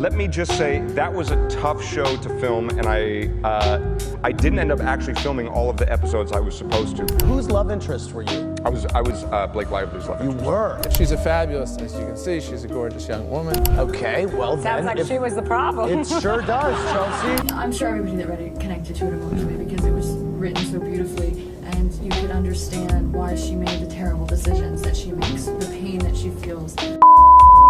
Let me just say, that was a tough show to film, and I didn't end up actually filming all of the episodes I was supposed to. Whose love interest were you? I was Blake Lively's love interest. You were? She's a fabulous, as you can see, she's a gorgeous young woman. Okay, well then. Sounds like she was the problem. It sure does, Chelsea. I'm sure everybody that read it connected to it emotionally because it was written so beautifully, and you could understand why she made the terrible decisions that she makes, the pain that she feels.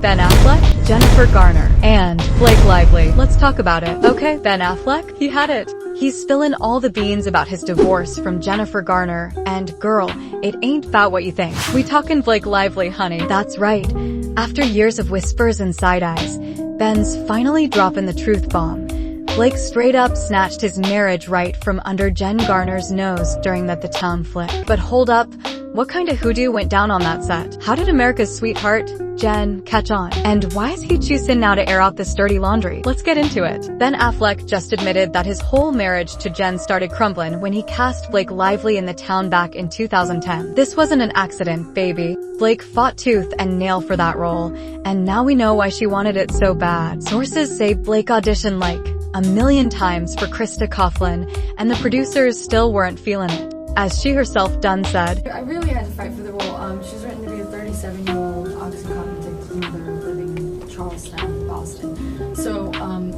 Ben Affleck, Jennifer Garner, and Blake Lively. Let's talk about it. Okay, Ben Affleck, he had it. He's spilling all the beans about his divorce from Jennifer Garner, and girl, it ain't about what you think. We talkin' Blake Lively, honey. That's right. After years of whispers and side eyes, Ben's finally dropping the truth bomb. Blake straight up snatched his marriage right from under Jen Garner's nose during the town flip. But hold up, what kind of hoodoo went down on that set? How did America's sweetheart, Jen, catch on? And why is he choosing now to air out this dirty laundry? Let's get into it. Ben Affleck just admitted that his whole marriage to Jen started crumbling when he cast Blake Lively in The Town back in 2010. This wasn't an accident, baby. Blake fought tooth and nail for that role, and now we know why she wanted it so bad. Sources say Blake auditioned like a million times for Krista Coughlin, and the producers still weren't feeling it. As she herself done said, I really had to fight for the role. She's written to be a 37-year-old oxycontin mother living in Charlestown, Boston. So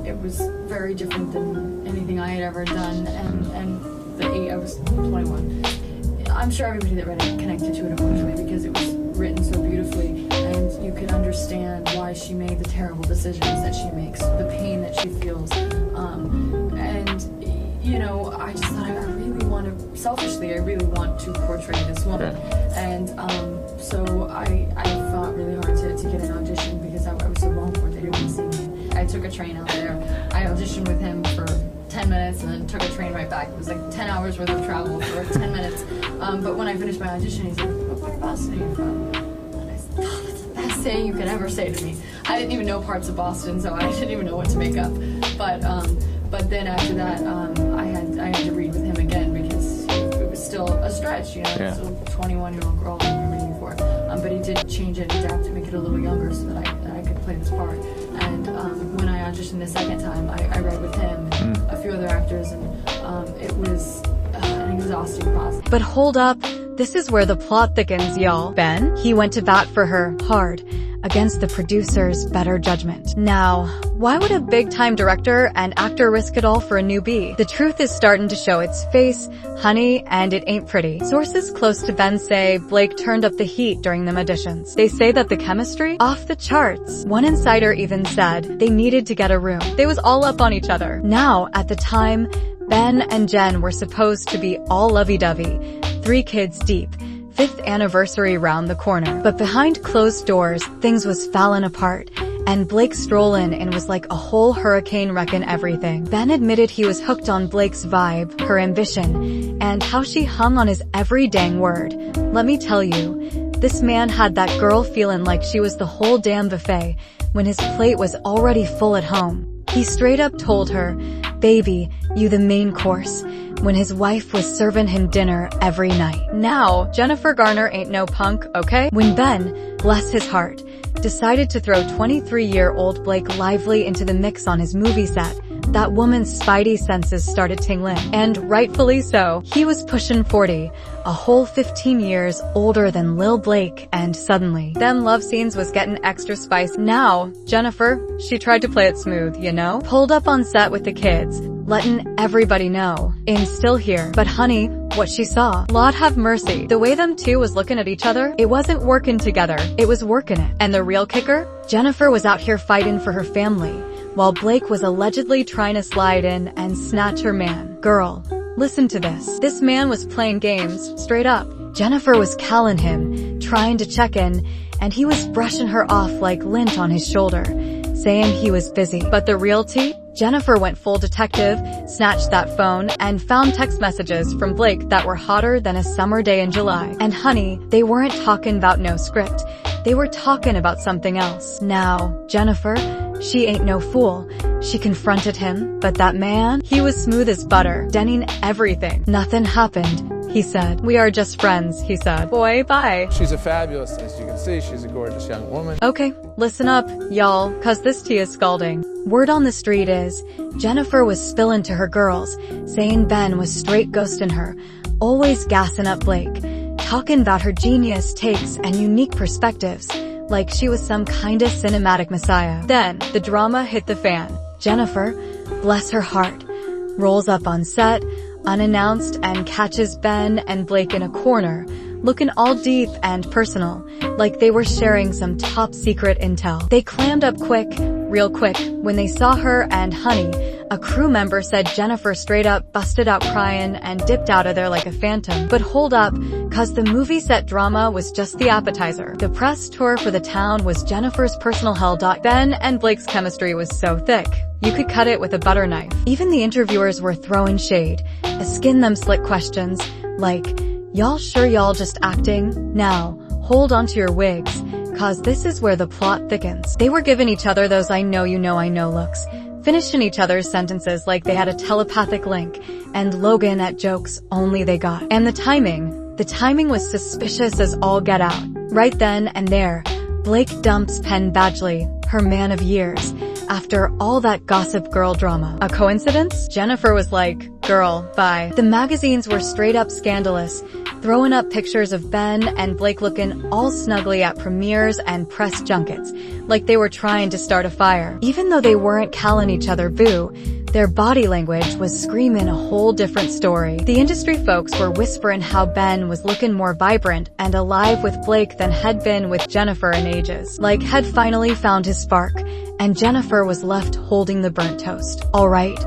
it was very different than anything I had ever done, and I was 21. I'm sure everybody that read it connected to it emotionally because it was written so beautifully, and you could understand why she made the terrible decisions that she makes, the pain that she feels. And, you know, I just thought I really want to, selfishly, I really want to portray this woman. And so I fought really hard to get an audition because I was so wrong for it. They didn't want to see me. I took a train out there. I auditioned with him for 10 minutes and then took a train right back. It was like 10 hours worth of travel for 10 minutes. But when I finished my audition, he's like, what part of Boston are you from? And I said, oh, that's the best thing you could ever say to me. I didn't even know parts of Boston, so I didn't even know what to make up. But then after that, I had to read with him again because it was still a stretch, you know, yeah. Still a 21-year-old girl that you're reading for. But he did change it and adapt to make it a little younger so that I could play this part. And when I auditioned the second time, I read with him and a few other actors, and it was an exhausting process. But hold up, this is where the plot thickens, y'all. Ben, he went to bat for her, hard, against the producer's better judgment. Now, why would a big-time director and actor risk it all for a newbie? The truth is starting to show its face, honey, and it ain't pretty. Sources close to Ben say Blake turned up the heat during them auditions. They say that the chemistry, off the charts. One insider even said they needed to get a room. They was all up on each other. Now, at the time, Ben and Jen were supposed to be all lovey-dovey, 3 kids deep, 5th anniversary round the corner. But behind closed doors, things was falling apart, and Blake strollin' and was like a whole hurricane wrecking everything. Ben admitted he was hooked on Blake's vibe, her ambition, and how she hung on his every dang word. Let me tell you, this man had that girl feeling like she was the whole damn buffet when his plate was already full at home. He straight up told her, baby, you the main course, when his wife was serving him dinner every night. Now, Jennifer Garner ain't no punk, okay? When Ben, bless his heart, decided to throw 23-year-old Blake Lively into the mix on his movie set, that woman's spidey senses started tingling. And rightfully so. He was pushing 40, a whole 15 years older than Lil Blake, and suddenly, them love scenes was getting extra spice. Now, Jennifer, she tried to play it smooth, you know? Pulled up on set with the kids, letting everybody know, I'm still here. But honey, what she saw, Lord have mercy. The way them two was looking at each other, it wasn't working together, it was working it. And the real kicker? Jennifer was out here fighting for her family, while Blake was allegedly trying to slide in and snatch her man. Girl, listen to this. This man was playing games, straight up. Jennifer was calling him, trying to check in, and he was brushing her off like lint on his shoulder, saying he was busy. But the real tea? Jennifer went full detective, snatched that phone, and found text messages from Blake that were hotter than a summer day in July. And honey, they weren't talking about no script. They were talking about something else. Now, Jennifer, she ain't no fool. She confronted him, but that man, he was smooth as butter, denning everything. Nothing happened. he said. We are just friends, he said. Boy, bye. She's a fabulous, as you can see, she's a gorgeous young woman. Okay, listen up, y'all, cause this tea is scalding. Word on the street is, Jennifer was spilling to her girls, saying Ben was straight ghosting her, always gassing up Blake, talking about her genius takes and unique perspectives, like she was some kinda cinematic messiah. Then, the drama hit the fan. Jennifer, bless her heart, rolls up on set, unannounced, and catches Ben and Blake in a corner, looking all deep and personal, like they were sharing some top secret intel. They clammed up quick, real quick, when they saw her and Honey. A crew member said Jennifer straight up busted out crying and dipped out of there like a phantom. But hold up, cause the movie set drama was just the appetizer. The press tour for the town was Jennifer's personal hell. Ben and Blake's chemistry was so thick, you could cut it with a butter knife. Even the interviewers were throwing shade, asking them slick questions, like, y'all sure y'all just acting? Now, hold onto your wigs, cause this is where the plot thickens. They were giving each other those I know you know I know looks, finishing each other's sentences like they had a telepathic link, and Logan at jokes only they got. And the timing was suspicious as all get out. Right then and there, Blake dumps Penn Badgley, her man of years, after all that Gossip Girl drama. A coincidence? Jennifer was like, girl, bye. The magazines were straight up scandalous, throwing up pictures of Ben and Blake looking all snugly at premieres and press junkets, like they were trying to start a fire. Even though they weren't calling each other boo, their body language was screaming a whole different story. The industry folks were whispering how Ben was looking more vibrant and alive with Blake than had been with Jennifer in ages. Like had finally found his spark, and Jennifer was left holding the burnt toast. Alright,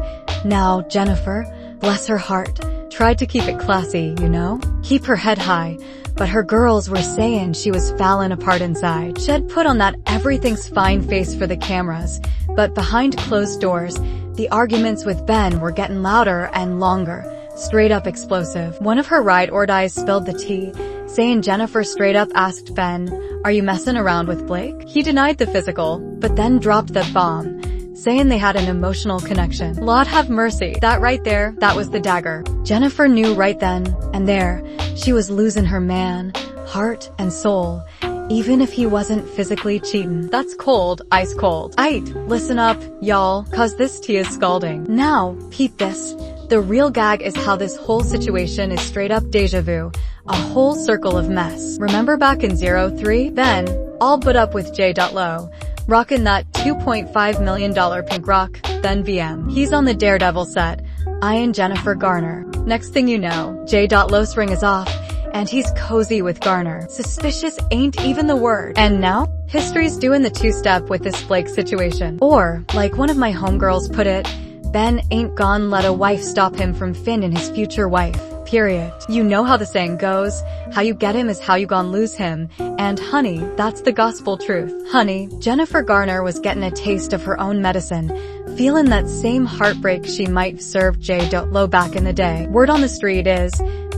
now Jennifer, bless her heart, tried to keep it classy, you know? Keep her head high, but her girls were saying she was falling apart inside. She'd put on that everything's fine face for the cameras, but behind closed doors, the arguments with Ben were getting louder and longer, straight up explosive. One of her ride or dies spilled the tea, saying Jennifer straight up asked Ben, "Are you messing around with Blake?" He denied the physical, but then dropped the bomb, saying they had an emotional connection. Lord have mercy. That right there, that was the dagger. Jennifer knew right then and there, she was losing her man, heart and soul, even if he wasn't physically cheating. That's cold, ice cold. Aight, listen up, y'all, cause this tea is scalding. Now, peep this. The real gag is how this whole situation is straight up deja vu, a whole circle of mess. Remember back in 03? Ben, all but up with J. Lo, rockin' that $2.5 million pink rock, then VM. He's on the Daredevil set, eyeing Jennifer Garner. Next thing you know, J. Lo's ring is off, and he's cozy with Garner. Suspicious ain't even the word. And now, history's doing the two-step with this Blake situation. Or, like one of my homegirls put it, Ben ain't gon' let a wife stop him from finding his future wife. Period. You know how the saying goes, how you get him is how you gon' lose him, and honey, that's the gospel truth. Honey, Jennifer Garner was getting a taste of her own medicine, feeling that same heartbreak she might serve J. Lo back in the day. Word on the street is,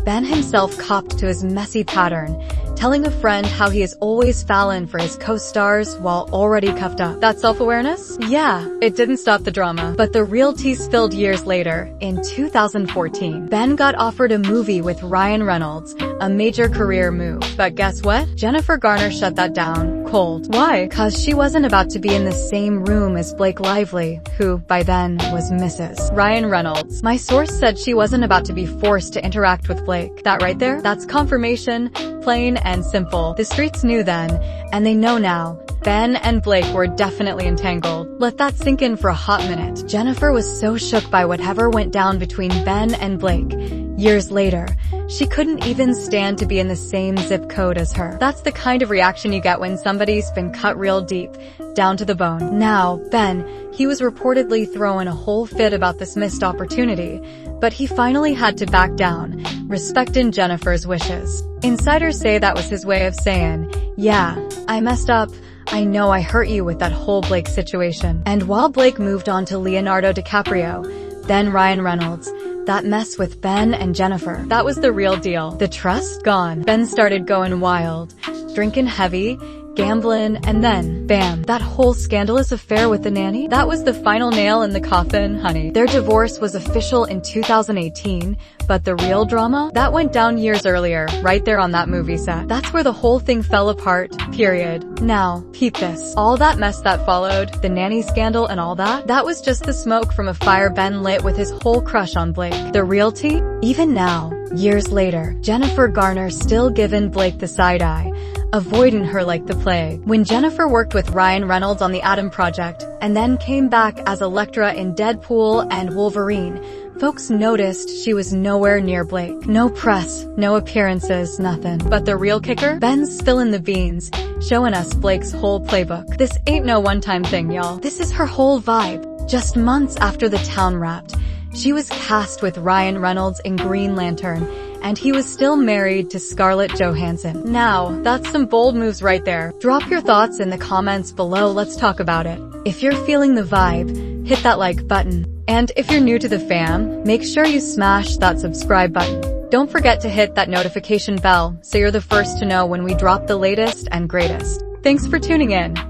Ben himself copped to his messy pattern, telling a friend how he is always falling for his co-stars while already cuffed up. That self-awareness? Yeah, it didn't stop the drama. But the real tea spilled years later, in 2014. Ben got offered a movie with Ryan Reynolds, a major career move. But guess what? Jennifer Garner shut that down, cold. Why? Cause she wasn't about to be in the same room as Blake Lively, who, by then, was Mrs. Ryan Reynolds. My source said she wasn't about to be forced to interact with Blake. That right there? That's confirmation, plain and simple. The streets knew then, and they know now. Ben and Blake were definitely entangled. Let that sink in for a hot minute. Jennifer was so shook by whatever went down between Ben and Blake. Years later, she couldn't even stand to be in the same zip code as her. That's the kind of reaction you get when somebody's been cut real deep, down to the bone. Now, Ben, he was reportedly throwing a whole fit about this missed opportunity, but he finally had to back down, respecting Jennifer's wishes. Insiders say that was his way of saying, yeah, I messed up. I know I hurt you with that whole Blake situation. And while Blake moved on to Leonardo DiCaprio, then Ryan Reynolds, that mess with Ben and Jennifer, that was the real deal. The trust? Gone. Ben started going wild, drinking heavy, gambling, and then, bam, that whole scandalous affair with the nanny? That was the final nail in the coffin, honey. Their divorce was official in 2018, but the real drama? That went down years earlier, right there on that movie set. That's where the whole thing fell apart, period. Now, peep this. All that mess that followed, the nanny scandal and all that, that was just the smoke from a fire Ben lit with his whole crush on Blake. The real tea? Even now, years later, Jennifer Garner's still giving Blake the side eye, avoiding her like the plague. When Jennifer worked with Ryan Reynolds on the Atom Project, and then came back as Elektra in Deadpool and Wolverine, folks noticed she was nowhere near Blake. No press, no appearances, nothing. But the real kicker? Ben's spilling the beans, showing us Blake's whole playbook. This ain't no one-time thing, y'all. This is her whole vibe. Just months after the town wrapped, she was cast with Ryan Reynolds in Green Lantern, and he was still married to Scarlett Johansson. Now, that's some bold moves right there. Drop your thoughts in the comments below, let's talk about it. If you're feeling the vibe, hit that like button. And if you're new to the fam, make sure you smash that subscribe button. Don't forget to hit that notification bell so you're the first to know when we drop the latest and greatest. Thanks for tuning in.